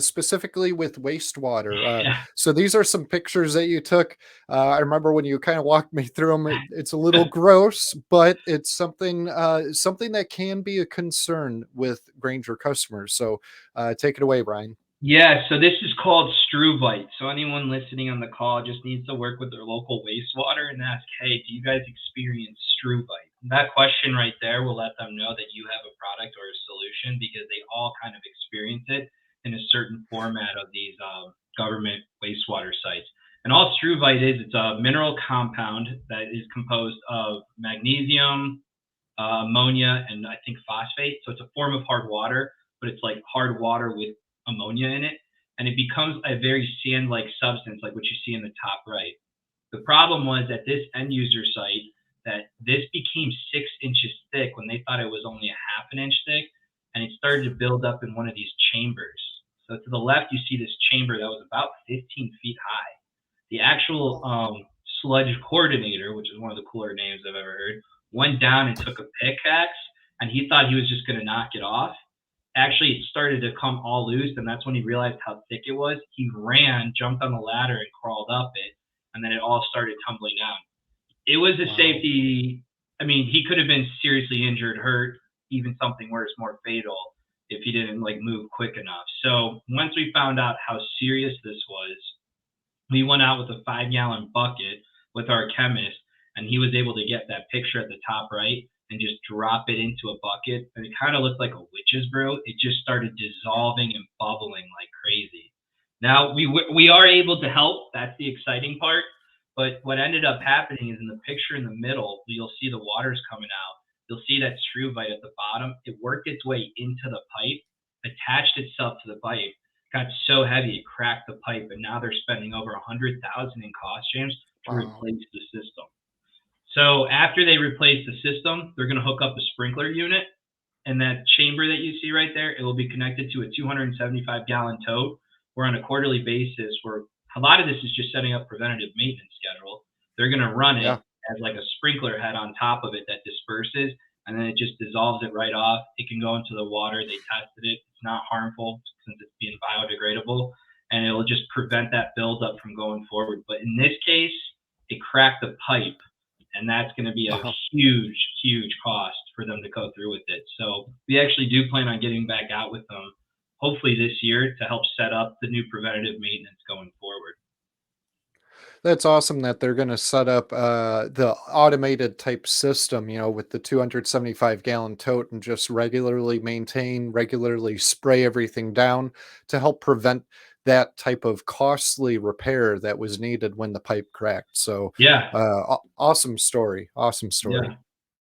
specifically with wastewater. Yeah. So these are some pictures that you took. I remember when you kind of walked me through them. It's a little gross, but it's something that can be a concern with Granger customers. So take it away, Brian. Yeah, so this is called struvite. So anyone listening on the call just needs to work with their local wastewater and ask, hey, do you guys experience struvite? That question right there will let them know that you have a product or a solution because they all kind of experience it in a certain format of these government wastewater sites. And all struvite is, it's a mineral compound that is composed of magnesium, ammonia, and I think phosphate. So it's a form of hard water, but it's like hard water with ammonia in it, and it becomes a very sand-like substance, like what you see in the top right. The problem was at this end user site that this became 6 inches thick when they thought it was only a half an inch thick, and it started to build up in one of these chambers. So to the left, you see this chamber that was about 15 feet high. The actual sludge coordinator, which is one of the cooler names I've ever heard, went down and took a pickaxe, and he thought he was just going to knock it off. Actually, it started to come all loose, and that's when he realized how thick it was. He ran, jumped on the ladder, and crawled up it, and then it all started tumbling down. It was a safety. I mean, he could have been seriously injured, hurt, even something worse, more fatal, if he didn't move quick enough. So once we found out how serious this was, we went out with a 5-gallon bucket with our chemist, and he was able to get that picture at the top right and just drop it into a bucket. And it kind of looked like a witch's brew. It just started dissolving and bubbling like crazy. Now we are able to help. That's the exciting part. But what ended up happening is in the picture in the middle, you'll see the water's coming out. You'll see that struvite at the bottom. It worked its way into the pipe, attached itself to the pipe, got so heavy it cracked the pipe, and now they're spending over $100,000 in cost, James, to replace the system. So after they replace the system, they're going to hook up a sprinkler unit, and that chamber that you see right there, it will be connected to a 275-gallon tote, where on a quarterly basis, where a lot of this is just setting up preventative maintenance schedule. They're going to run it as like a sprinkler head on top of it that disperses, and then it just dissolves it right off. It can go into the water. They tested it. It's not harmful since it's being biodegradable, and it'll just prevent that buildup from going forward. But in this case, it cracked the pipe, and that's going to be a huge, huge cost for them to go through with it. So we actually do plan on getting back out with them, hopefully this year, to help set up the new preventative maintenance going forward. That's awesome that they're going to set up the automated type system, with the 275-gallon tote and just regularly maintain, regularly spray everything down to help prevent that type of costly repair that was needed when the pipe cracked. So, Yeah. awesome story. Awesome story. Yeah.